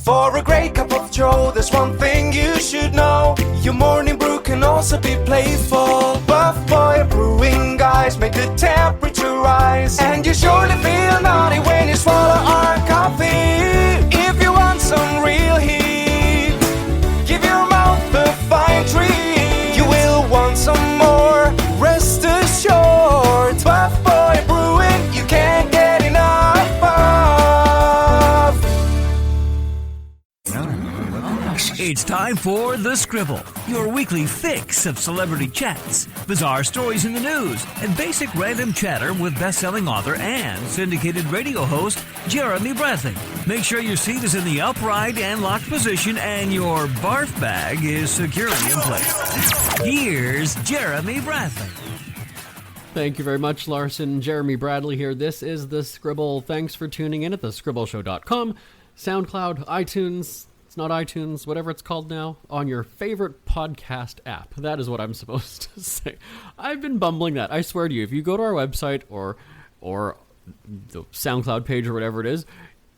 For a great cup of joe, there's one thing you should know. Your morning brew can also be playful. Buff Boy Brewing guys make the temperature rise. And you surely feel naughty when you swallow our coffee. If you want some real heat, give your mouth a fine treat. You will want some more, rest assured. Buff Boy Brewing, you can't get enough of. It's time for The Scribble, your weekly fix of celebrity chats, bizarre stories in the news, and basic random chatter with best-selling author and syndicated radio host Jeremy Bradley. Make sure your seat is in the upright and locked position and your barf bag is securely in place. Here's Jeremy Bradley. Thank you very much, Larson. Jeremy Bradley here. This is The Scribble. Thanks for tuning in at thescribbleshow.com, SoundCloud, iTunes, it's not iTunes, whatever it's called now, on your favorite podcast app. That is what I'm supposed to say. I've been bumbling that. I swear to you, if you go to our website or the SoundCloud page or whatever it is,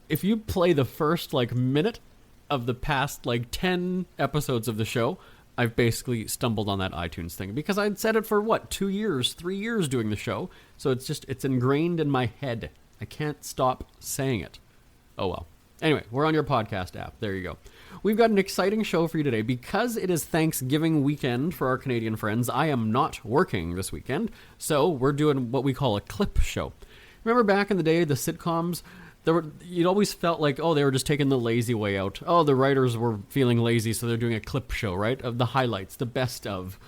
if you play the first minute of the past 10 episodes of the show, I've basically stumbled on that iTunes thing because I'd said it for 2 years, 3 years doing the show. So it's ingrained in my head. I can't stop saying it. Oh well. Anyway, we're on your podcast app. There you go. We've got an exciting show for you today. Because it is Thanksgiving weekend for our Canadian friends, I am not working this weekend, so we're doing what we call a clip show. Remember back in the day, the sitcoms, you'd always felt like, they were just taking the lazy way out. The writers were feeling lazy, so they're doing a clip show, right? Of the highlights, the best of,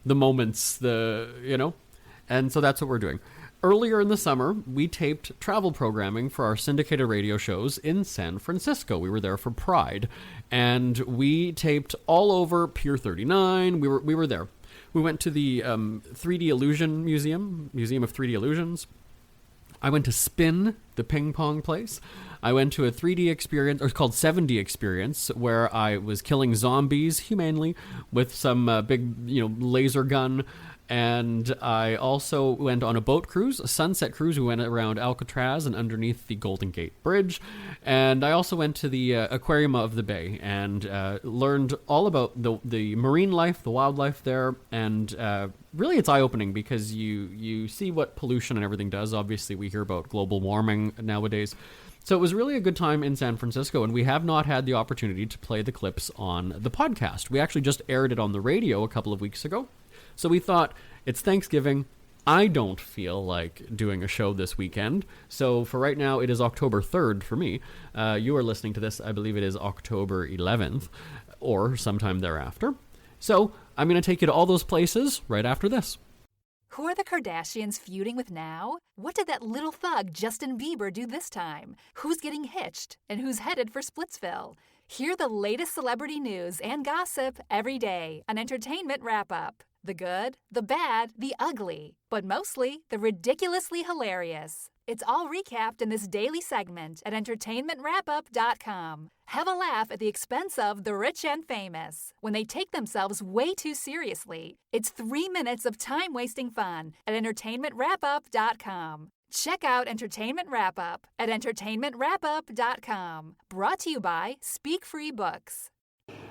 the moments, and so that's what we're doing. Earlier in the summer, we taped travel programming for our syndicated radio shows in San Francisco. We were there for Pride, and we taped all over Pier 39. We were there. We went to the 3D Illusion Museum of 3D Illusions. I went to Spin, the ping-pong place. I went to a 3D experience, or it's called 7D experience, where I was killing zombies humanely with some big, laser gun. And I also went on a boat cruise, a sunset cruise. We went around Alcatraz and underneath the Golden Gate Bridge. And I also went to the aquarium of the bay and learned all about the marine life, the wildlife there. And really it's eye-opening because you see what pollution and everything does. Obviously, we hear about global warming nowadays. So it was really a good time in San Francisco, and we have not had the opportunity to play the clips on the podcast. We actually just aired it on the radio a couple of weeks ago. So we thought, it's Thanksgiving. I don't feel like doing a show this weekend. So for right now, it is October 3rd for me. You are listening to this, I believe it is October 11th or sometime thereafter. So I'm going to take you to all those places right after this. Who are the Kardashians feuding with now? What did that little thug Justin Bieber do this time? Who's getting hitched? And who's headed for Splitsville? Hear the latest celebrity news and gossip every day on Entertainment Wrap-Up. The good, the bad, the ugly, but mostly the ridiculously hilarious. It's all recapped in this daily segment at entertainmentwrapup.com. Have a laugh at the expense of the rich and famous when they take themselves way too seriously. It's 3 minutes of time-wasting fun at entertainmentwrapup.com. Check out Entertainment Wrap-Up at entertainmentwrapup.com. Brought to you by Speak Free Books.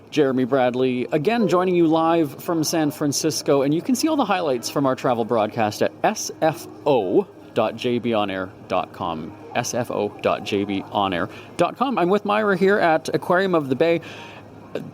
Jeremy Bradley, again joining you live from San Francisco, and you can see all the highlights from our travel broadcast at sfo.jbonair.com, sfo.jbonair.com. I'm with Myra here at Aquarium of the Bay.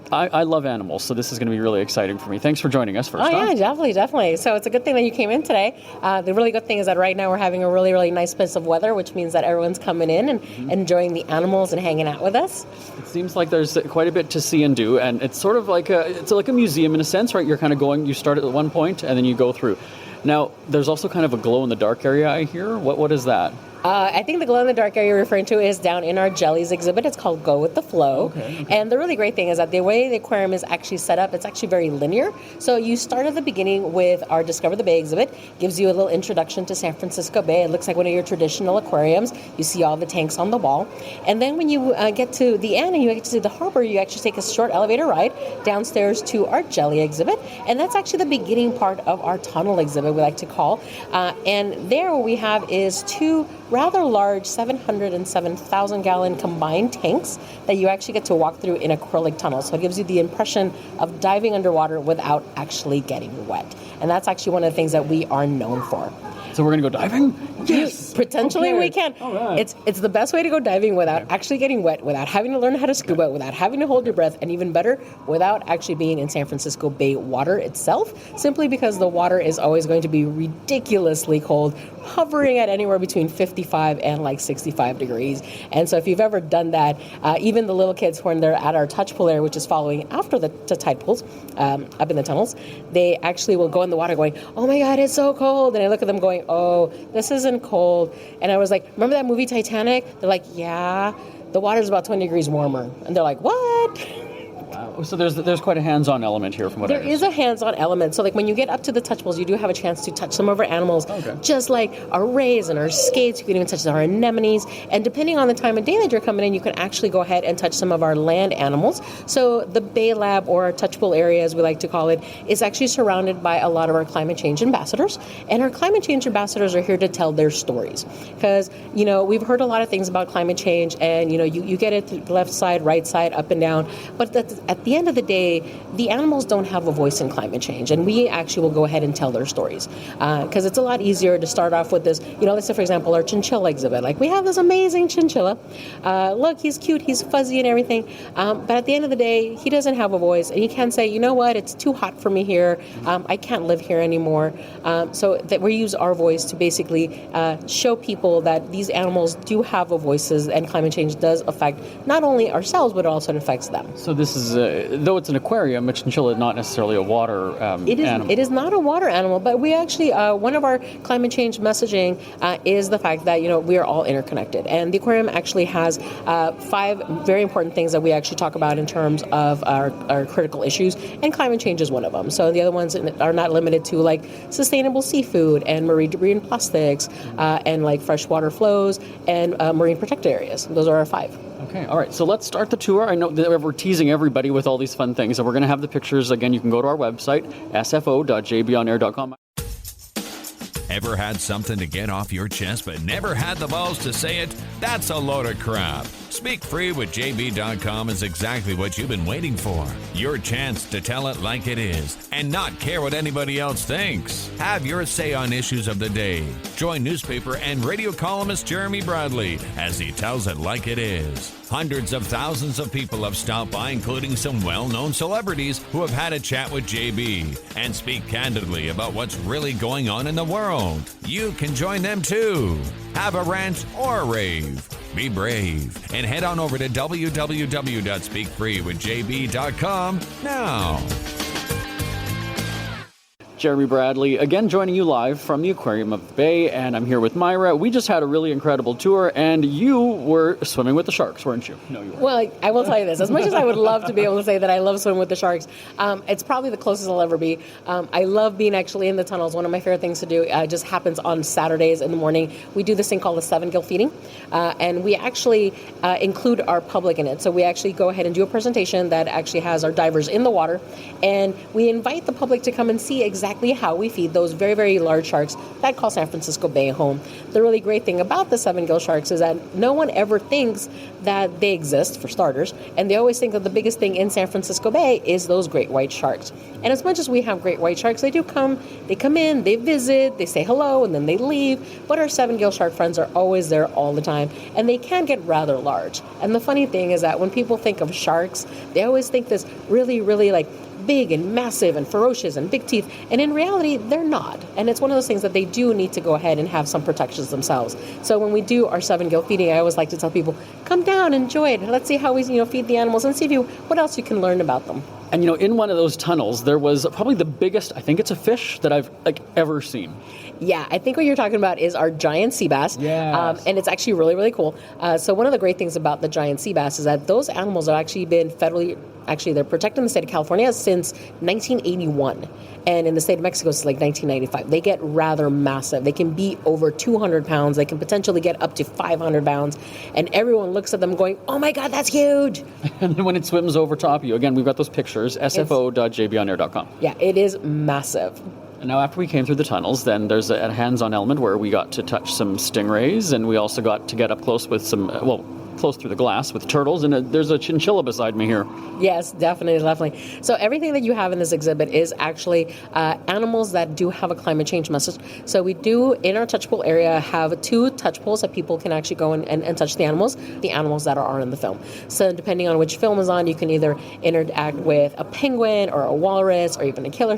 I love animals, so this is going to be really exciting for me. Thanks for joining us first. Yeah, definitely. So it's a good thing that you came in today. The really good thing is that right now we're having a really, really nice bit of weather, which means that everyone's coming in and enjoying the animals and hanging out with us. It seems like there's quite a bit to see and do, and it's sort of like a museum in a sense, right? You're kind of you start at one point and then you go through. Now, there's also kind of a glow-in-the-dark area I hear. What is that? I think the glow-in-the-dark area you're referring to is down in our jellies exhibit. It's called Go With The Flow. Okay. And the really great thing is that the way the aquarium is actually set up, it's actually very linear. So you start at the beginning with our Discover the Bay exhibit. Gives you a little introduction to San Francisco Bay. It looks like one of your traditional aquariums. You see all the tanks on the wall. And then when you get to the end and you get to the harbor, you actually take a short elevator ride downstairs to our jelly exhibit. And that's actually the beginning part of our tunnel exhibit, we like to call. And there what we have is two rather large 707,000 gallon combined tanks that you actually get to walk through in acrylic tunnels. So it gives you the impression of diving underwater without actually getting wet. And that's actually one of the things that we are known for. So we're going to go diving? Yes! Potentially Okay. we can. All right. It's the best way to go diving without actually getting wet, without having to learn how to scuba, without having to hold your breath, and even better, without actually being in San Francisco Bay water itself, simply because the water is always going to be ridiculously cold, hovering at anywhere between 55 and like 65 degrees. And so if you've ever done that, even the little kids when they're at our touch pool area, which is following after the tide pools, up in the tunnels, they actually will go in the water going, oh my God, it's so cold. And I look at them going, oh, this isn't cold. And I was like, remember that movie Titanic? They're like, yeah, the water's about 20 degrees warmer. And they're like, what? Wow. So there's quite a hands-on element here from what I There is a hands-on element. So like when you get up to the touch pools, you do have a chance to touch some of our animals, just like our rays and our skates. You can even touch our anemones. And depending on the time of day that you're coming in, you can actually go ahead and touch some of our land animals. So the Bay Lab, or our touch pool area as we like to call it, is actually surrounded by a lot of our climate change ambassadors. And our climate change ambassadors are here to tell their stories. Because, we've heard a lot of things about climate change, and, you get it left side, right side, up and down. But at the end of the day, the animals don't have a voice in climate change, and we actually will go ahead and tell their stories. Because it's a lot easier to start off with this, let's say, for example, our chinchilla exhibit. Like, we have this amazing chinchilla. Look, he's cute, he's fuzzy and everything. But at the end of the day, he doesn't have a voice, and you can't say, you know what, it's too hot for me here. I can't live here anymore. So that we use our voice to basically show people that these animals do have a voices, and climate change does affect not only ourselves, but also it affects them. So this is, though it's an aquarium, a chinchilla is not necessarily a water animal. It is not a water animal, but we actually, one of our climate change messaging is the fact that, we are all interconnected. And the aquarium actually has 5 very important things that we actually talk about in terms of our critical issues, and climate change is one of them. So the other ones are not limited to like sustainable seafood and marine debris and plastics and like freshwater flows and marine protected areas. Those are our 5. Okay, all right. So let's start the tour. I know that we're teasing everybody with all these fun things, and we're going to have the pictures. Again, you can go to our website, sfo.jbonair.com. Ever had something to get off your chest but never had the balls to say it? That's a load of crap. Speak Free with JB.com is exactly what you've been waiting for. Your chance to tell it like it is and not care what anybody else thinks. Have your say on issues of the day. Join newspaper and radio columnist Jeremy Bradley as he tells it like it is. Hundreds of thousands of people have stopped by, including some well-known celebrities who have had a chat with JB and speak candidly about what's really going on in the world. You can join them too. Have a rant or a rave. Be brave and head on over to www.speakfreewithjb.com now. Jeremy Bradley, again joining you live from the Aquarium of the Bay, and I'm here with Myra. We just had a really incredible tour, and you were swimming with the sharks, weren't you? No, you weren't. Well, I will tell you this. As much as I would love to be able to say that I love swimming with the sharks, it's probably the closest I'll ever be. I love being actually in the tunnels. One of my favorite things to do just happens on Saturdays in the morning. We do this thing called the 7-gill feeding, and we actually include our public in it. So we actually go ahead and do a presentation that actually has our divers in the water, and we invite the public to come and see exactly how we feed those very, very large sharks that call San Francisco Bay home. The really great thing about the 7-gill sharks is that no one ever thinks that they exist, for starters, and they always think that the biggest thing in San Francisco Bay is those great white sharks. And as much as we have great white sharks, they come in, they visit, they say hello, and then they leave, but our 7-gill shark friends are always there all the time, and they can get rather large. And the funny thing is that when people think of sharks, they always think this really, really like big and massive and ferocious and big teeth, and in reality they're not. And it's one of those things that they do need to go ahead and have some protections themselves. So when we do our 7-gill feeding, I always like to tell people, come down, enjoy it, let's see how we feed the animals and see what else you can learn about them. And in one of those tunnels there was probably the biggest, I think it's a fish, that I've ever seen. Yeah, I think what you're talking about is our giant sea bass. Yes. And it's actually really, really cool. So one of the great things about the giant sea bass is that those animals have actually been they're protected in the state of California since 1981. And in the state of Mexico, it's like 1995. They get rather massive. They can be over 200 pounds. They can potentially get up to 500 pounds. And everyone looks at them going, oh my God, that's huge. And then when it swims over top of you, again, we've got those pictures, sfo.jbonair.com. Yeah, it is massive. And now after we came through the tunnels, then there's a hands-on element where we got to touch some stingrays, and we also got to get up close with some, close through the glass with turtles, and there's a chinchilla beside me here. Yes, definitely. So everything that you have in this exhibit is actually animals that do have a climate change message. So we do, in our touch pool area, have 2 touch pools that people can actually go and touch the animals that are in the film. So depending on which film is on, you can either interact with a penguin or a walrus or even a killer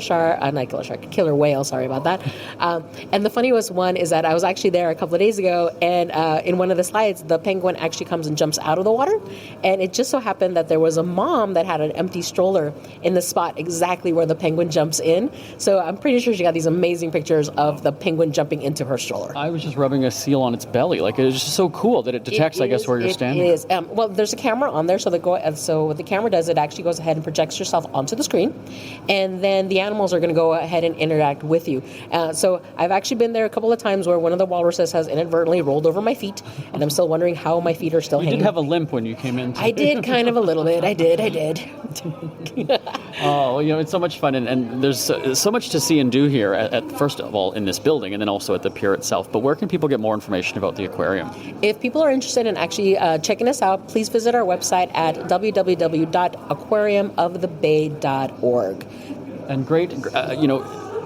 whale, sorry about that. And the funniest one is that I was actually there a couple of days ago, and in one of the slides, the penguin actually comes and jumps out of the water, and it just so happened that there was a mom that had an empty stroller in the spot exactly where the penguin jumps in. So I'm pretty sure she got these amazing pictures of the penguin jumping into her stroller. I was just rubbing a seal on its belly. Like, it's just so cool that it detects, I guess, where you're standing. It is. Well, there's a camera on there, so what the camera does, it actually goes ahead and projects yourself onto the screen, and then the animals are going to go ahead and interact with you. So I've actually been there a couple of times where one of the walruses has inadvertently rolled over my feet, and I'm still wondering how my feet are still hanging. You did have a limp when you came in. I did, kind of a little bit. I did. Oh, it's so much fun, and there's so much to see and do here, at first of all, in this building, and then also at the pier itself. But where can people get more information about the aquarium? If people are interested in actually checking us out, please visit our website at www.aquariumofthebay.org. And great,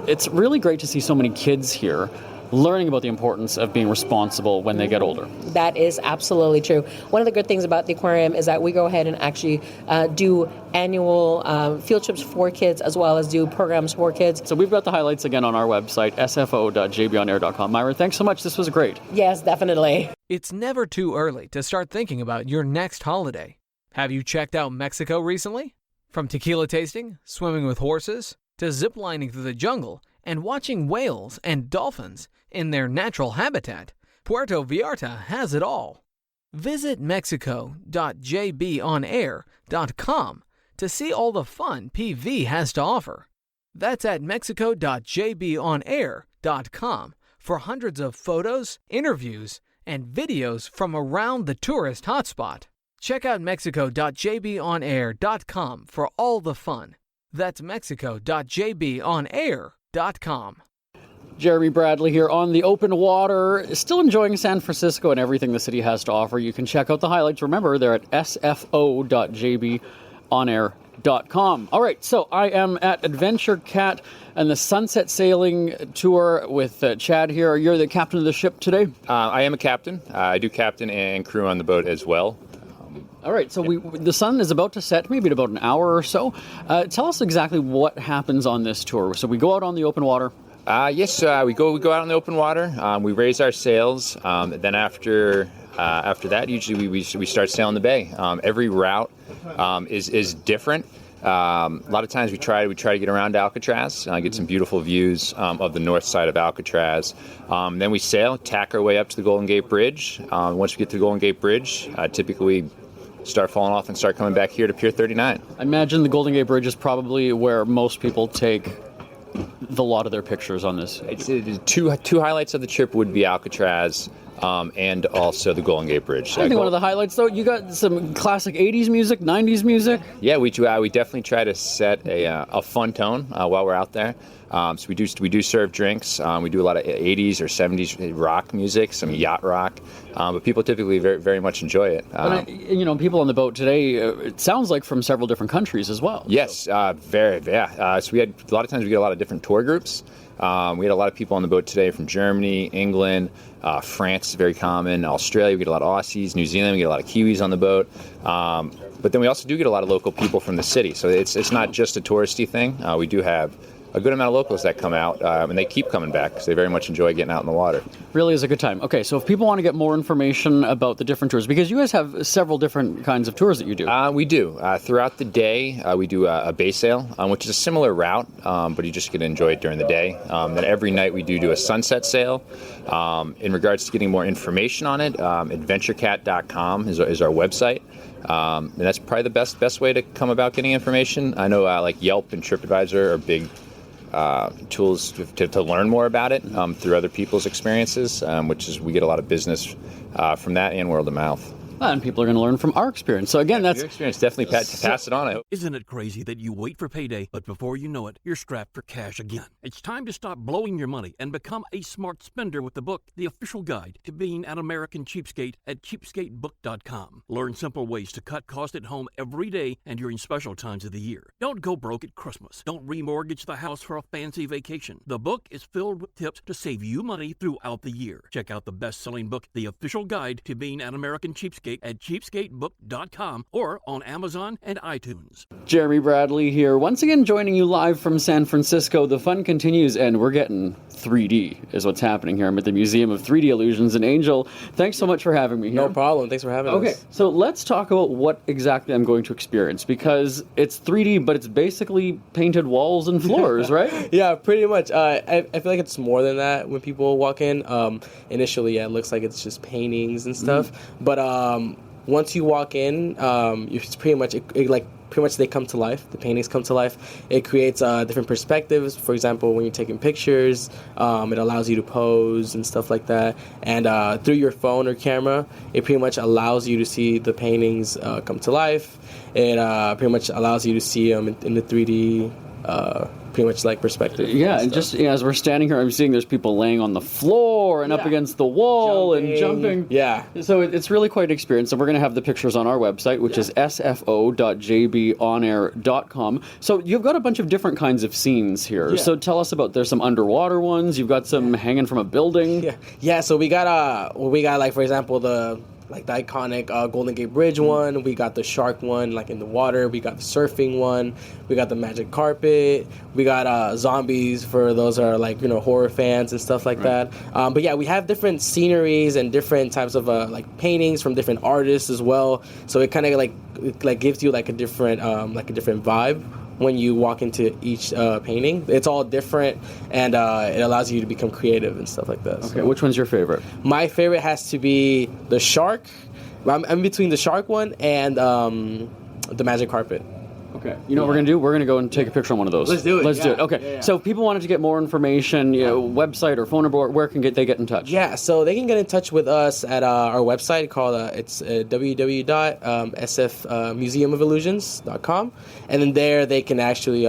it's really great to see so many kids here learning about the importance of being responsible when they get older. That is absolutely true. One of the good things about the aquarium is that we go ahead and actually do annual field trips for kids, as well as do programs for kids. So we've got the highlights again on our website, sfo.jbonair.com. Myra, thanks so much. This was great. Yes, definitely. It's never too early to start thinking about your next holiday. Have you checked out Mexico recently? From tequila tasting, swimming with horses, to ziplining through the jungle and watching whales and dolphins in their natural habitat, Puerto Vallarta has it all. Visit mexico.jbonair.com to see all the fun PV has to offer. That's at mexico.jbonair.com for hundreds of photos, interviews, and videos from around the tourist hotspot. Check out mexico.jbonair.com for all the fun. That's mexico.jbonair.com. Jeremy Bradley here on the open water, still enjoying San Francisco and everything the city has to offer. You can check out the highlights. Remember, they're at sfo.jbonair.com. All right, so I am at Adventure Cat and the Sunset Sailing Tour with Chad here. You're the captain of the ship today? I am a captain. I do captain and crew on the boat as well. All right, so the sun is about to set, maybe in about an hour or so. Tell us exactly what happens on this tour. So we go out on the open water. Yes, we go out in the open water. We raise our sails. Then after that, usually we start sailing the bay. Every route is different. A lot of times we try to get around Alcatraz, get some beautiful views of the north side of Alcatraz. Then we sail, tack our way up to the Golden Gate Bridge. Once we get to the Golden Gate Bridge, typically start falling off and start coming back here to Pier 39. I imagine the Golden Gate Bridge is probably where most people take a lot of their pictures on this. It's two highlights of the trip would be Alcatraz and also the Golden Gate Bridge. I think one of the highlights, though, you got some classic 80s music, 90s music. Yeah, we definitely try to set a fun tone while we're out there. So we do serve drinks. We do a lot of 80s or 70s rock music, some yacht rock, but people typically very, very much enjoy it. People on the boat today, it sounds like from several different countries as well. Yes, so we had a lot of times we get a lot of different tour groups. We had a lot of people on the boat today from Germany, England, France is very common, Australia, we get a lot of Aussies, New Zealand, we get a lot of Kiwis on the boat. But then we also do get a lot of local people from the city, so it's not just a touristy thing. We do have a good amount of locals that come out, and they keep coming back because they very much enjoy getting out in the water. Really is a good time. Okay, so if people want to get more information about the different tours, because you guys have several different kinds of tours that you do. We do. Throughout the day, we do a bay sail, which is a similar route, but you just get to enjoy it during the day. Then every night we do a sunset sail. In regards to getting more information on it, adventurecat.com is our website. And that's probably the best way to come about getting information. I know like Yelp and TripAdvisor are big tools to learn more about it through other people's experiences, which is we get a lot of business from that and word of mouth. And people are going to learn from our experience. So again, that's Your experience, definitely pass it on. I hope. Isn't it crazy that you wait for payday, but before you know it, you're strapped for cash again? It's time to stop blowing your money and become a smart spender with the book, The Official Guide to Being an American Cheapskate at cheapskatebook.com. Learn simple ways to cut costs at home every day and during special times of the year. Don't go broke at Christmas. Don't remortgage the house for a fancy vacation. The book is filled with tips to save you money throughout the year. Check out the best-selling book, The Official Guide to Being an American Cheapskate at cheapskatebook.com or on Amazon and iTunes. Jeremy Bradley here, once again joining you live from San Francisco. The fun continues, and we're getting 3D is what's happening here. I'm at the Museum of 3D Illusions. And Angel, thanks so much for having me here. No problem. Thanks for having us. Okay, so let's talk about what exactly I'm going to experience, because it's 3D, but it's basically painted walls and floors, right? Yeah, pretty much. I feel like it's more than that when people walk in. Initially, yeah, it looks like it's just paintings and stuff. But once you walk in, it's pretty much pretty much they come to life. The paintings come to life. It creates different perspectives. For example, when you're taking pictures, it allows you to pose and stuff like that. And through your phone or camera, it pretty much allows you to see the paintings come to life. It pretty much allows you to see them in the 3D pretty much like perspective. Yeah, and just as we're standing here, I'm seeing there's people laying on the floor and up against the wall and jumping. Yeah. So it's really quite an experience, and we're going to have the pictures on our website, which is sfo.jbonair.com. So you've got a bunch of different kinds of scenes here. Yeah. So tell us about, there's some underwater ones, you've got some hanging from a building. Yeah, so we got like, for example, the iconic Golden Gate Bridge one. We got the shark one, like in the water. We got the surfing one. We got the magic carpet. We got zombies for those that are like, horror fans and stuff like that. But yeah, we have different sceneries and different types of like paintings from different artists as well. So it kind of like gives you like a different vibe when you walk into each painting. It's all different, and it allows you to become creative and stuff like that. Okay, so, which one's your favorite? My favorite has to be the shark. I'm between the shark one and the magic carpet. Okay. You know what we're going to do? We're going to go and take a picture on one of those. Let's do it. Let's do it. Okay. So if people wanted to get more information, website or phone number, where can they get in touch? Yeah, so they can get in touch with us at our website called it's www.sfmuseumofillusions.com, and then there they can actually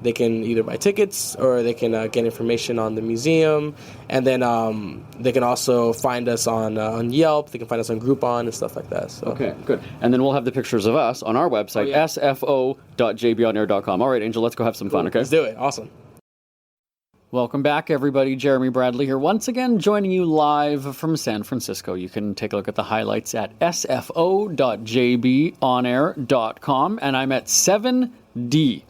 they can either buy tickets or they can get information on the museum, and then they can also find us on Yelp. They can find us on Groupon and stuff like that. So. Okay, good. And then we'll have the pictures of us on our website, sfo.jbonair.com. All right, Angel, let's go have some fun, okay? Let's do it. Awesome. Welcome back, everybody. Jeremy Bradley here, once again joining you live from San Francisco. You can take a look at the highlights at sfo.jbonair.com, and I'm at 7D.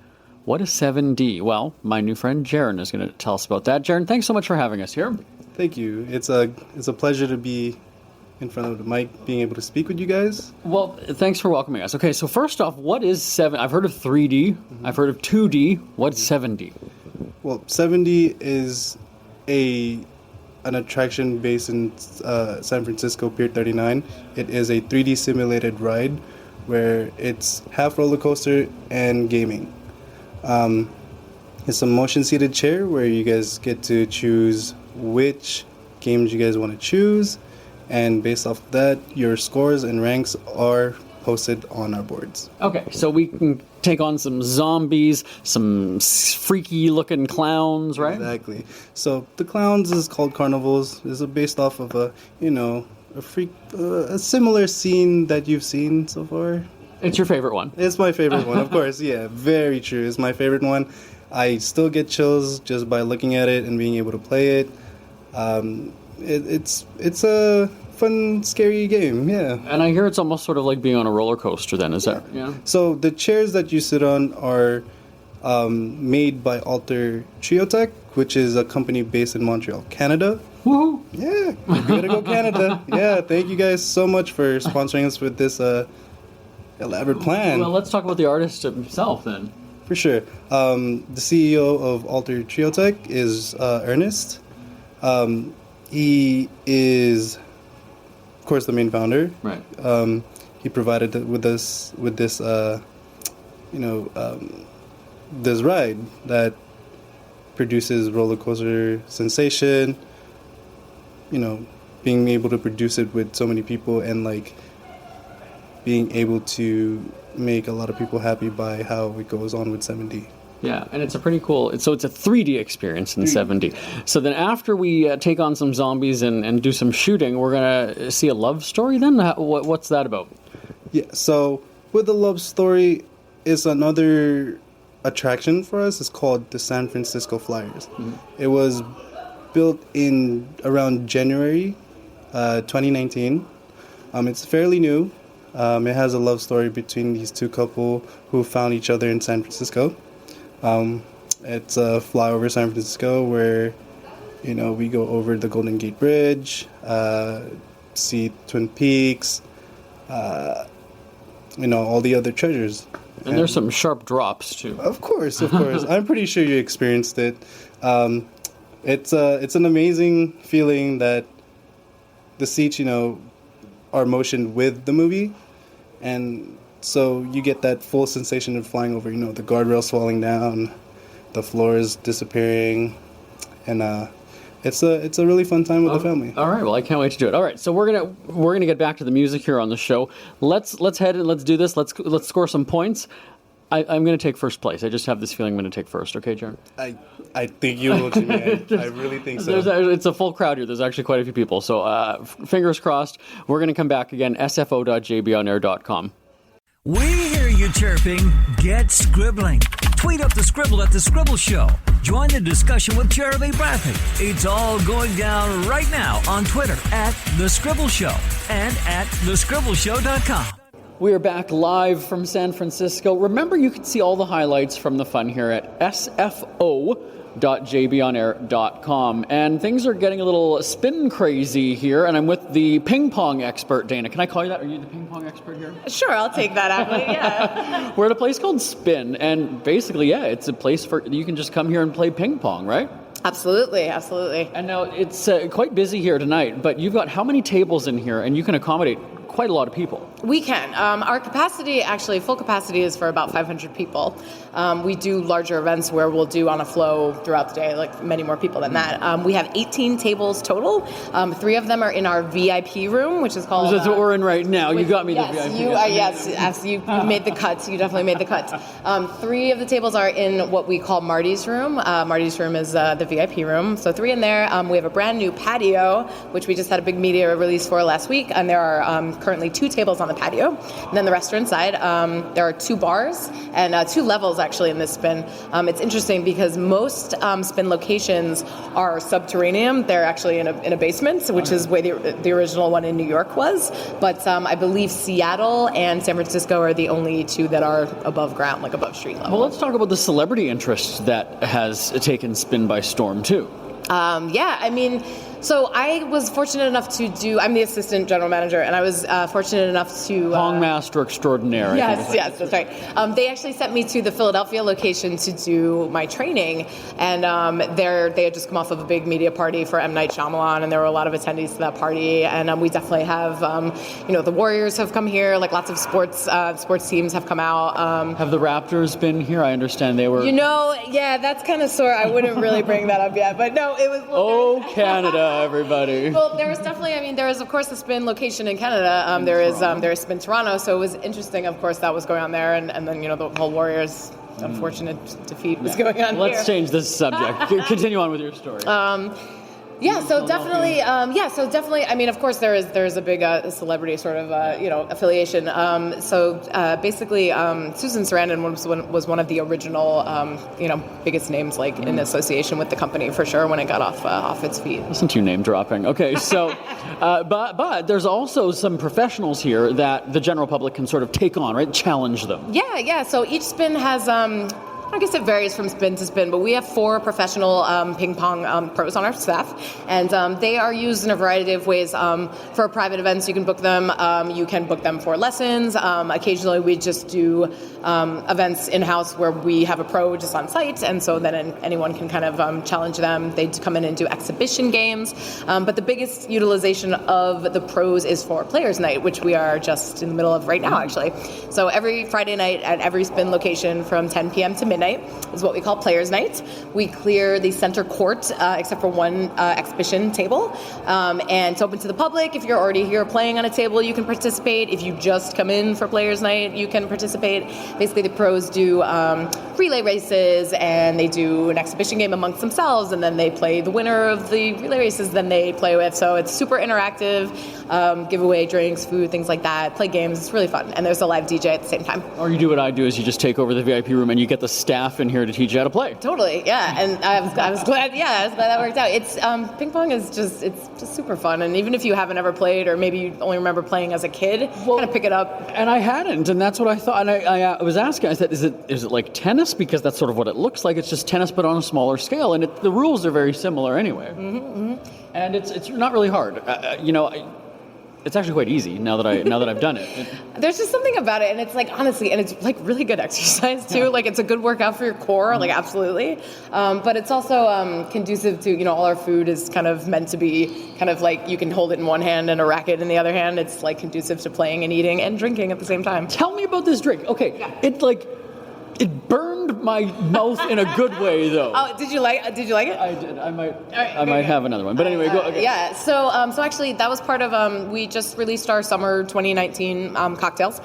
What is 7D? Well, my new friend Jaron is going to tell us about that. Jaron, thanks so much for having us here. Thank you. It's a pleasure to be in front of the mic, being able to speak with you guys. Well, thanks for welcoming us. Okay, so first off, what is 7? I've heard of 3D. I've heard of 2D. What's 7D? Well, 7D is an attraction based in San Francisco, Pier 39. It is a 3D simulated ride where it's half roller coaster and gaming. It's a motion-seated chair where you guys get to choose which games you guys want to choose, and based off of that, your scores and ranks are posted on our boards. Okay, so we can take on some zombies, some freaky-looking clowns, right? Exactly. So the clowns is called carnivals. This is based off of a similar scene that you've seen so far. It's your favorite one. It's my favorite one, of course. Yeah, very true. It's my favorite one. I still get chills just by looking at it and being able to play it. It's a fun, scary game, yeah. And I hear it's almost sort of like being on a roller coaster then, is that? Yeah. So the chairs that you sit on are made by Alter Trio Tech, which is a company based in Montreal, Canada. Woohoo! Yeah, we're gonna go Canada. Yeah, thank you guys so much for sponsoring us with this elaborate plan. Well, let's talk about the artist himself then. For sure. The CEO of Alter Trio Tech is Ernest. He is, of course, the main founder. Right. He provided us with this, this ride that produces roller coaster sensation. Being able to produce it with so many people and being able to make a lot of people happy by how it goes on with 7D. Yeah, and it's a pretty cool, so it's a 3D experience in 7D. So then after we take on some zombies and do some shooting, we're going to see a love story then? What's that about? Yeah, so with the love story is another attraction for us. It's called the San Francisco Flyers. Mm-hmm. It was built in around January 2019. It's fairly new. It has a love story between these two couple who found each other in San Francisco. It's a flyover San Francisco where, we go over the Golden Gate Bridge, see Twin Peaks, all the other treasures. And there's some sharp drops, too. Of course. I'm pretty sure you experienced it. It's an amazing feeling that the seats, are motioned with the movie. And so you get that full sensation of flying over, the guardrails falling down, the floors disappearing, and it's a really fun time with the family. All right, well, I can't wait to do it. All right, so we're gonna get back to the music here on the show. Let's head and let's do this. Let's score some points. I'm going to take first place. I just have this feeling I'm going to take first. Okay, Jaron? I think you will, Jimmy. I really think so. It's a full crowd here. There's actually quite a few people. So fingers crossed. We're going to come back again. sfo.jbonair.com. We hear you chirping. Get scribbling. Tweet up the Scribble at The Scribble Show. Join the discussion with Jeremy Bradley. It's all going down right now on Twitter at The Scribble Show and at thescribbleshow.com. We are back live from San Francisco. Remember, you can see all the highlights from the fun here at sfo.jbonair.com. And things are getting a little spin crazy here, and I'm with the ping-pong expert, Dana. Can I call you that? Are you the ping-pong expert here? Sure, I'll take that, Ashley, yeah. We're at a place called Spin, and basically, it's a place for you can just come here and play ping-pong, right? Absolutely. And now it's quite busy here tonight, but you've got how many tables in here, and you can accommodate quite a lot of people. We can. Our capacity, actually, full capacity is for about 500 people. We do larger events where we'll do on a flow throughout the day, like many more people than that. We have 18 tables total. 3 of them are in our VIP room, which is called... That's what we're in right now. You got me the VIP. Yes, you made the cuts. You definitely made the cuts. 3 of the tables are in what we call Marty's room. Marty's room is the VIP room. So 3 in there. We have a brand new patio, which we just had a big media release for last week, and there are currently 2 tables on the patio. And then the rest are inside. There are 2 bars and 2 levels actually in this Spin. It's interesting because most Spin locations are subterranean. They're actually in a basement, which is where the original one in New York was. But I believe Seattle and San Francisco are the only 2 that are above ground, like above street level. Well, let's talk about the celebrity interest that has taken Spin by storm too. So I was fortunate enough I'm the assistant general manager, and I was fortunate enough to... Pong master extraordinaire. Yes, that's right. They actually sent me to the Philadelphia location to do my training, and they had just come off of a big media party for M. Night Shyamalan, and there were a lot of attendees to that party, and we definitely have, the Warriors have come here, like lots of sports teams have come out. Have the Raptors been here? I understand they were... that's kind of sore. I wouldn't really bring that up yet, but no, it was... Canada. Everybody. Well, there was definitely, there is, of course, a Spin location in Canada. There is Spin Toronto, so it was interesting, of course, that was going on there, and then, the whole Warriors' unfortunate defeat was going on Let's change this subject. Continue on with your story. So definitely, of course, there is a big celebrity sort of, affiliation. Basically, Susan Sarandon was one of the original, biggest names, in association with the company, for sure, when it got off its feet. Listen to you name dropping. Okay, so, but there's also some professionals here that the general public can sort of take on, right? Challenge them. Yeah. So each Spin has... I guess it varies from Spin to Spin, but we have 4 professional ping-pong pros on our staff, and they are used in a variety of ways. For private events, you can book them. You can book them for lessons. Occasionally, we just do events in-house where we have a pro just on site, and so then anyone can kind of challenge them. They come in and do exhibition games, but the biggest utilization of the pros is for Players Night, which we are just in the middle of right now, actually. So every Friday night at every Spin location from 10 p.m. to midnight, night is what we call Players Night. We clear the center court except for one exhibition table, and it's open to the public. If you're already here playing on a table, you can participate. If you just come in for Players Night, you can participate. Basically, the pros do relay races, and they do an exhibition game amongst themselves, and then they play the winner of the relay races, then they play with. So it's super interactive, give away drinks, food, things like that, play games. It's really fun, and there's a live DJ at the same time. Or you do what I do, is you just take over the VIP room and you get the staff in here to teach you how to play. Totally, yeah, and I was glad that worked out. It's ping pong is just super fun, and even if you haven't ever played, or maybe you only remember playing as a kid, kind of pick it up. And I hadn't, and that's what I thought. And I was asking, I said, is it like tennis? Because that's sort of what it looks like. It's just tennis, but on a smaller scale, and the rules are very similar anyway. And it's not really hard. It's actually quite easy now that I've done it. There's just something about it, and it's like, honestly, and it's like really good exercise too. Yeah. Like, it's a good workout for your core, like, absolutely. But it's also conducive to, all our food is kind of meant to be kind of like you can hold it in one hand and a racket in the other hand. It's like conducive to playing and eating and drinking at the same time. Tell me about this drink. Okay, yeah. It burned my mouth in a good way, though. Oh, did you like it? I did. I might have another one. But anyway, go. Okay. Yeah. So actually, that was part of. We just released our summer 2019 cocktails.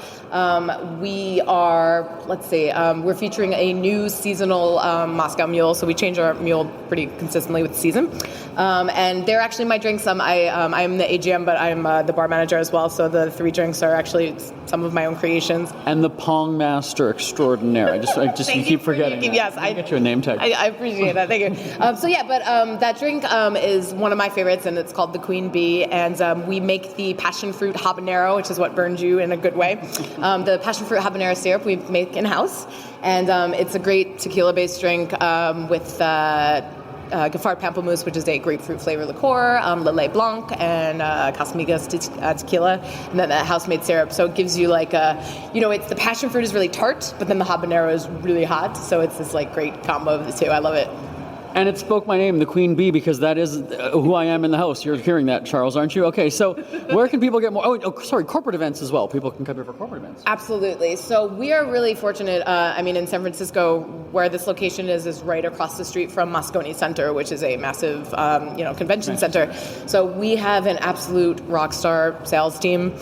We are, we're featuring a new seasonal Moscow Mule. So we change our mule pretty consistently with the season. And they're actually my drinks. I'm the AGM, but I'm the bar manager as well. So the 3 drinks are actually some of my own creations. And the Pong Master Extraordinaire. I just keep forgetting. Yes, I get you a name tag. I appreciate that. Thank you. That drink is one of my favorites, and it's called the Queen Bee. And we make the passion fruit habanero, which is what burns you in a good way. The passion fruit habanero syrup we make in house, and it's a great tequila-based drink with. Gafard Pamplemousse, which is a grapefruit flavor liqueur, Lillet Blanc, and Casamigos tequila, and then that house-made syrup. So it gives you it's the passion fruit is really tart, but then the habanero is really hot. So it's this great combo of the two. I love it. And it spoke my name, the Queen Bee, because that is who I am in the house. You're hearing that, Charles, aren't you? Okay, so where can people get more? Corporate events as well. People can come here for corporate events. Absolutely. So we are really fortunate. In San Francisco, where this location is right across the street from Moscone Center, which is a massive, convention center. So we have an absolute rock star sales team.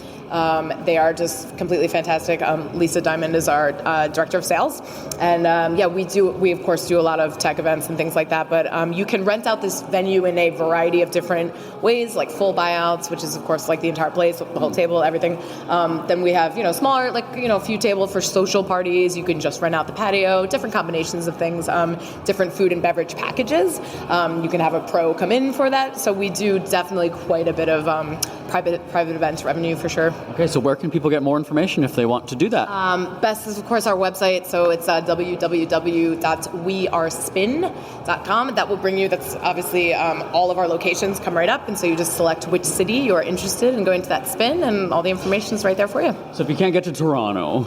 They are just completely fantastic. Lisa Diamond is our director of sales, and we of course do a lot of tech events and things like that. But you can rent out this venue in a variety of different ways, like full buyouts, which is of course like the entire place, the whole table, everything. Then we have smaller, a few tables for social parties. You can just rent out the patio, different combinations of things, different food and beverage packages. You can have a pro come in for that. So we do definitely quite a bit of private events revenue for sure. Okay, so where can people get more information if they want to do that? Best is, of course, our website. So it's www.wearespin.com. That will bring you, that's obviously all of our locations come right up. And so you just select which city you're interested in going to that spin, and all the information is right there for you. So if you can't get to Toronto,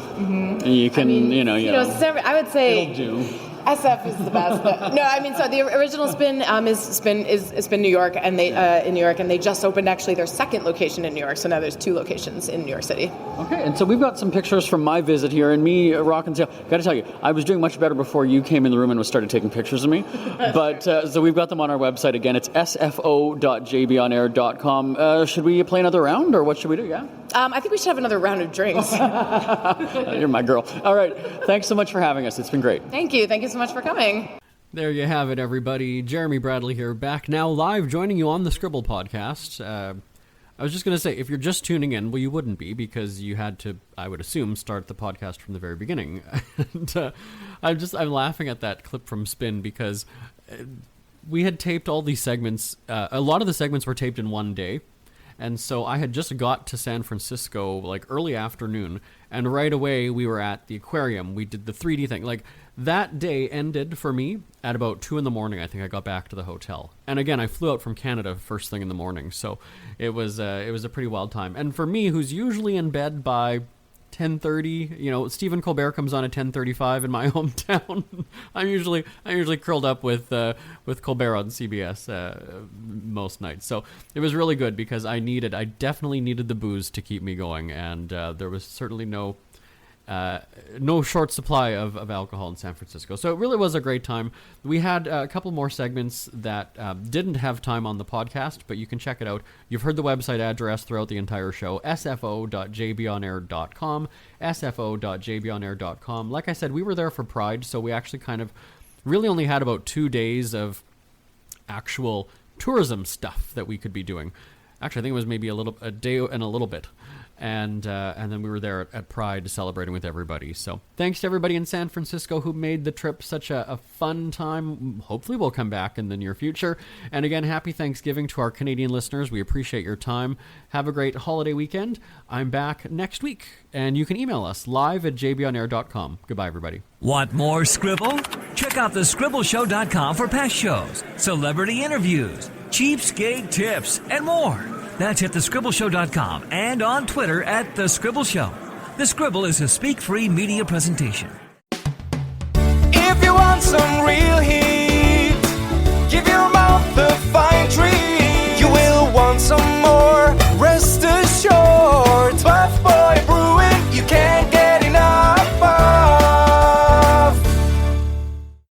you can, I would say... It'll do. SF is the best. So the original Spin is Spin New York, and they in New York, and they just opened actually their second location in New York. So now there's 2 locations in New York City. Okay, and so we've got some pictures from my visit here, and me rocking tail. Got to tell you, I was doing much better before you came in the room and started taking pictures of me. But so we've got them on our website again. It's sfo.jbonair.com. Should we play another round, or what should we do? Yeah. I think we should have another round of drinks. You're my girl. All right. Thanks so much for having us. It's been great. Thank you. Thank you so much for coming. There you have it, everybody. Jeremy Bradley here, back now live, joining you on the Scribble podcast. I was just going to say, if you're just tuning in, well, you wouldn't be, because you had to, I would assume, start the podcast from the very beginning. And I'm laughing at that clip from Spin, because we had taped all these segments. A lot of the segments were taped in one day. And so I had just got to San Francisco early afternoon, and right away we were at the aquarium. We did the 3D thing. That day ended for me at about 2 a.m. I think I got back to the hotel. And again, I flew out from Canada first thing in the morning, so it was a pretty wild time. And for me, who's usually in bed by 10:30, Stephen Colbert comes on at 10:35 in my hometown. I'm usually curled up with Colbert on CBS most nights. So it was really good, because I definitely needed the booze to keep me going, and there was certainly no no short supply of alcohol in San Francisco. So it really was a great time. We had a couple more segments that didn't have time on the podcast, but you can check it out. You've heard the website address throughout the entire show, sfo.jbonair.com, sfo.jbonair.com. Like I said, we were there for Pride, so we actually kind of really only had about 2 days of actual tourism stuff that we could be doing. Actually, I think it was maybe a day and a little bit. And then we were there at Pride celebrating with everybody. So thanks to everybody in San Francisco who made the trip such a fun time. Hopefully we'll come back in the near future. And again, happy Thanksgiving to our Canadian listeners. We appreciate your time. Have a great holiday weekend. I'm back next week. And you can email us live@jbonair.com. Goodbye, everybody. Want more Scribble? Check out thescribbleshow.com for past shows, celebrity interviews, cheapskate tips, and more. That's at thescribbleshow.com and on Twitter at The Scribble Show. The Scribble is a speak-free media presentation. If you want some real heat